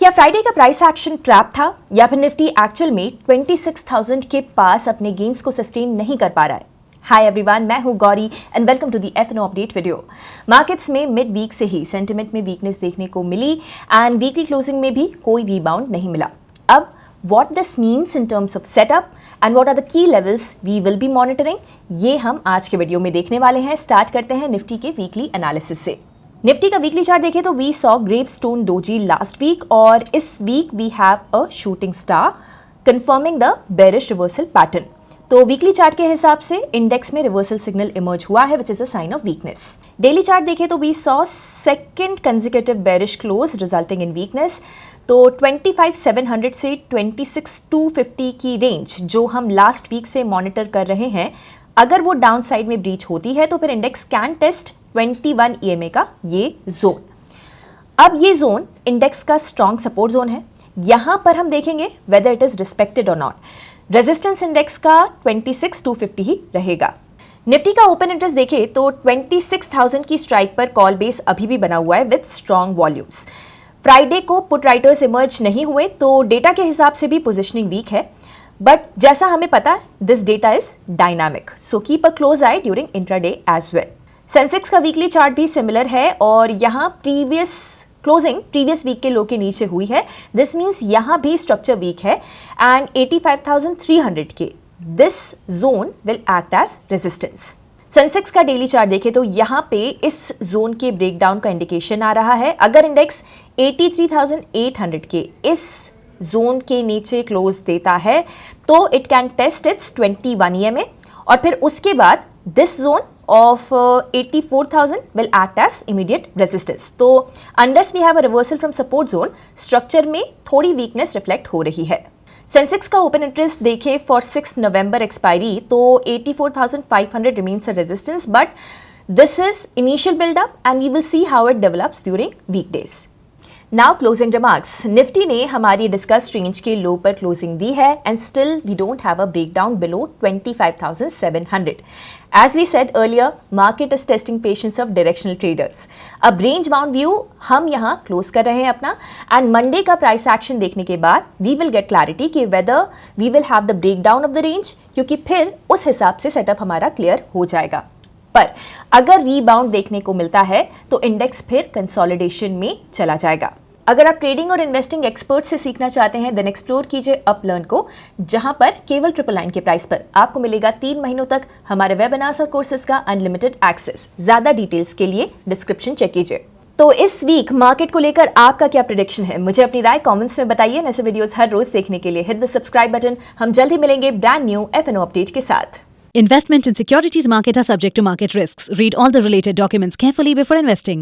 क्या फ्राइडे का price action trap था या फिर निफ्टी एक्चुअल में 26,000 के पास अपने गेन्स को सस्टेन नहीं कर पा रहा है? हाय एवरीवन, मैं हूं Gauri and welcome to the FnO update video. Markets में मिड वीक से ही सेंटिमेंट में वीकनेस देखने को मिली एंड वीकली क्लोजिंग में भी कोई रीबाउंड नहीं मिला। अब what this means in terms of setup and what are the key levels we will be monitoring, ये हम आज के वीडियो में देखने वाले हैं। स्टार्ट करते हैं निफ्टी के वीकली एनालिसिस से। निफ्टी का वीकली चार्ट देखें तो we saw gravestone doji last week और इस week we have a shooting star confirming the bearish reversal pattern. तो वीकली चार्ट के हिसाब से इंडेक्स में रिवर्सल सिग्नल इमर्ज हुआ है, which is a sign of weakness. Daily chart देखें तो we saw second consecutive bearish close resulting in weakness. तो 25,700 से 26,250 की रेंज जो हम लास्ट वीक से मॉनिटर कर रहे हैं, अगर वो डाउन साइड में ब्रीच होती है तो फिर इंडेक्स कैन टेस्ट 21 EMA का ये जोन। अब ये जोन इंडेक्स का स्ट्रॉन्ग सपोर्ट जोन है। यहां पर हम देखेंगे वेदर इट इज रिस्पेक्टेड और नॉट। रेजिस्टेंस इंडेक्स का 26,250 ही रहेगा। निफ्टी का ओपन इंटरेस्ट देखें तो 26,000 की स्ट्राइक पर कॉल बेस अभी भी बना हुआ है विद स्ट्रॉन्ग वॉल्यूम्स। फ्राइडे को पुट राइटर्स इमर्ज नहीं हुए तो डेटा के हिसाब से भी पोजिशनिंग वीक है, बट जैसा हमें पता है this data is dynamic, so keep a close eye during intraday as well. Sensex का वीकली चार्ट भी सिमिलर है और यहाँ प्रीवियस वीक के लो के नीचे हुई है। दिस मीन्स यहाँ भी स्ट्रक्चर वीक है एंड 85,300 के this zone will act as resistance. Sensex का डेली चार्ट देखें तो यहाँ पे इस जोन के ब्रेकडाउन का इंडिकेशन आ रहा है। अगर इंडेक्स 83,800 के इस जोन के नीचे क्लोज देता है तो it can test its 21 EMA और फिर उसके बाद this zone of 84,000 will act as immediate resistance. तो unless we have a reversal from support zone, structure में थोड़ी weakness reflect हो रही है। सेंसेक्स का ओपन इंटरेस्ट देखें फॉर 6 नवंबर एक्सपायरी तो 84,500 remains a resistance, but this is initial build up and we will see how it develops during weekdays. Now closing remarks. Nifty ने हमारी डिस्कस रेंज के लो पर क्लोजिंग दी है and still we don't have a breakdown below 25,700। As we said earlier, market is testing patience of directional traders. अब range bound view हम यहाँ close कर रहे हैं अपना एंड मंडे का प्राइस एक्शन देखने के बाद वी विल गेट क्लैरिटी कि whether we will have the breakdown of the range, क्योंकि फिर उस हिसाब से सेटअप हमारा क्लियर हो जाएगा। पर अगर रीबाउंड देखने को मिलता है तो इंडेक्स फिर कंसोलिडेशन में चला जाएगा। अगर आप ट्रेडिंग और इन्वेस्टिंग एक्सपर्ट से सीखना चाहते हैं देन एक्सप्लोर कीजिए अपलर्न को, जहां पर केवल 999 के प्राइस पर आपको मिलेगा 3 महीनों तक हमारे वेबिनार्स और कोर्सेज का अनलिमिटेड एक्सेस। ज्यादा डिटेल्स के लिए डिस्क्रिप्शन चेक कीजिए। तो इस वीक मार्केट को लेकर आपका क्या प्रेडिक्शन है, मुझे अपनी राय कमेंट्स में बताइए। ऐसे वीडियोस हर रोज देखने के लिए हिट द सब्सक्राइब बटन। हम जल्द ही मिलेंगे ब्रांड न्यू एफएनओ अपडेट के साथ। Investment in securities market are subject to market risks. Read all the related documents carefully before investing.